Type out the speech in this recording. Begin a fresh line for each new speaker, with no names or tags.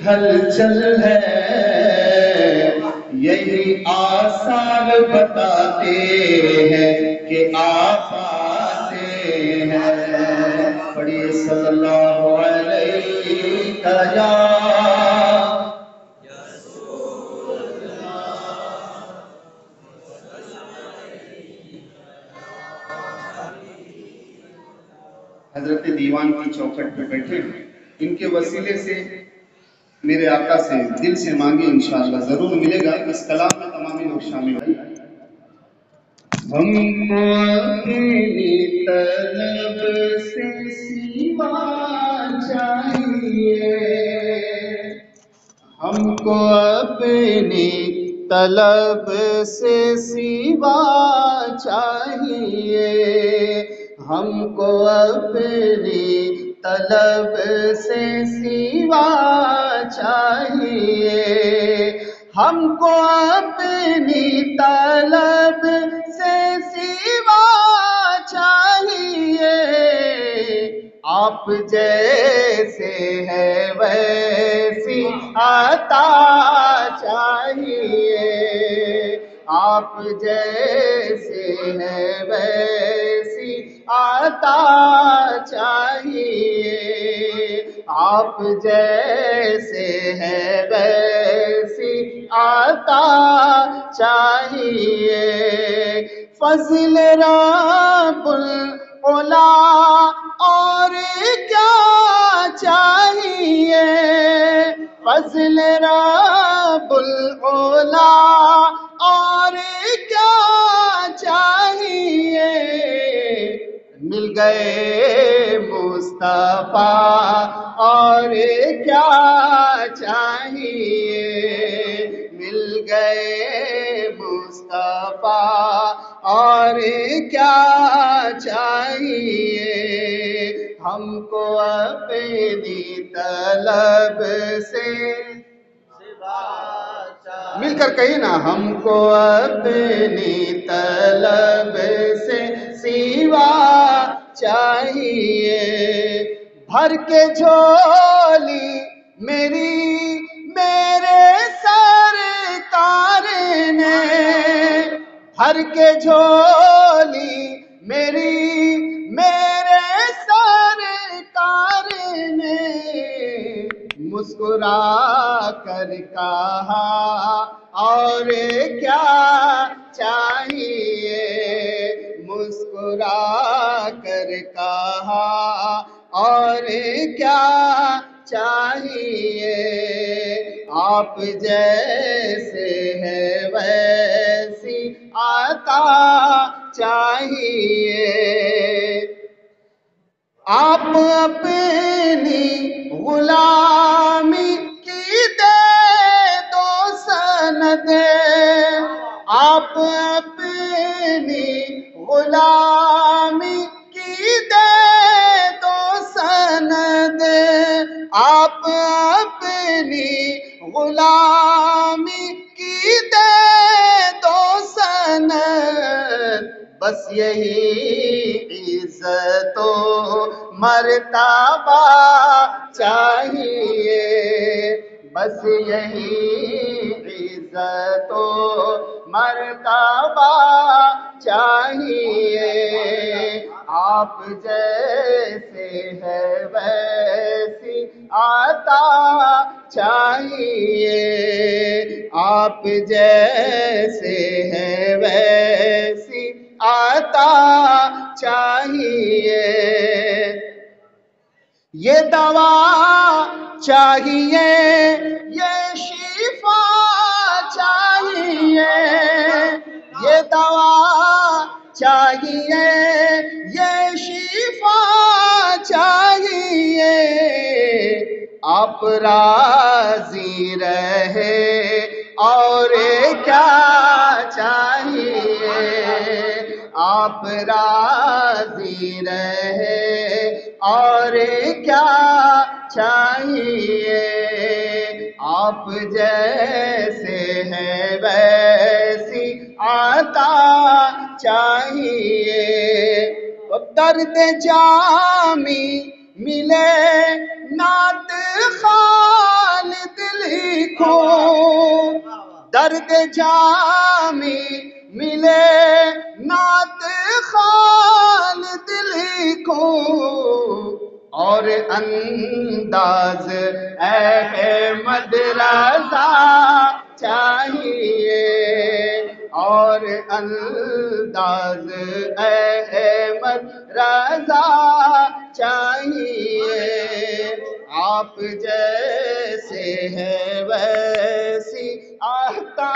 ہلچل ہے، یہی آثار بتاتے ہیں کہ آپ آتے ہیں۔ پڑھیے صلی اللہ علیہ یا حضرت دیوان کی چوکھٹ پہ بیٹھے ہیں، ان کے وسیلے سے میرے آقا سے دل سے مانگے، انشاءاللہ ضرور ملے گا۔ اس کلام میں تمامی لوگ شامل ہیں۔ ہم کو اپنی طلب سے سوا چاہیے، ہم کو اپنی طلب سے سوا چاہیے، ہم کو اپنی طلب سے سوا چاہیے، ہم کو اپنی طلب سے سوا چاہیے، آپ جیسے ہے ویسی عطا چاہیے، آپ جیسے ہے ویسی عطا چاہیے، آپ جیسے ہے ویسی عطا چاہیے، فضل رب العلا اور کیا چاہیے، فضل رب العلا اور کیا چاہیے، مل گئے مصطفیٰ اور کیا چاہیے، مل گئے مصطفیٰ اور کیا چاہیے، ہم کو اپنی طلب سے مل کر کہیے نا، ہم کو اپنی طلب سے سوا چاہیے، بھر کے جھولی میرے سرکار نے، بھر کے جھولی میرے سرکار نے، مسکرا کر کہا اور کیا چاہیے، مسکرا کر کہا اور کیا چاہیے، آپ جیسے ہے ویسی عطا چاہیے، آپ اپنی غلامی کی دے دو سند، آپ اپنی غلامی کی دے دو سند، آپ اپنی غلامی کی دے دو سند، بس یہی عزت و مرتبہ چاہیے، بس یہی عزت و مرتبہ چاہیے، آپ جیسے ہے ویسی عطا چاہیے، آپ جیسے ہے ویسی عطا چاہیے، یہ دوا چاہیے، یہ شفا چاہیے، یہ دوا چاہیے، یہ شفا چاہیے، آپ راضی رہے اور کیا چاہیے، آپ راضی رہے اور کیا چاہیے، آپ جیسے ہیں ویسی عطا چاہیے، درد جامی ملے نعت خالد لکھو درد جامی ملے نعت خالد لکھو اور انداز احمد رضا چاہیے اور انداز احمد رضا چاہیے آپ جیسے ہے ویسی آہتا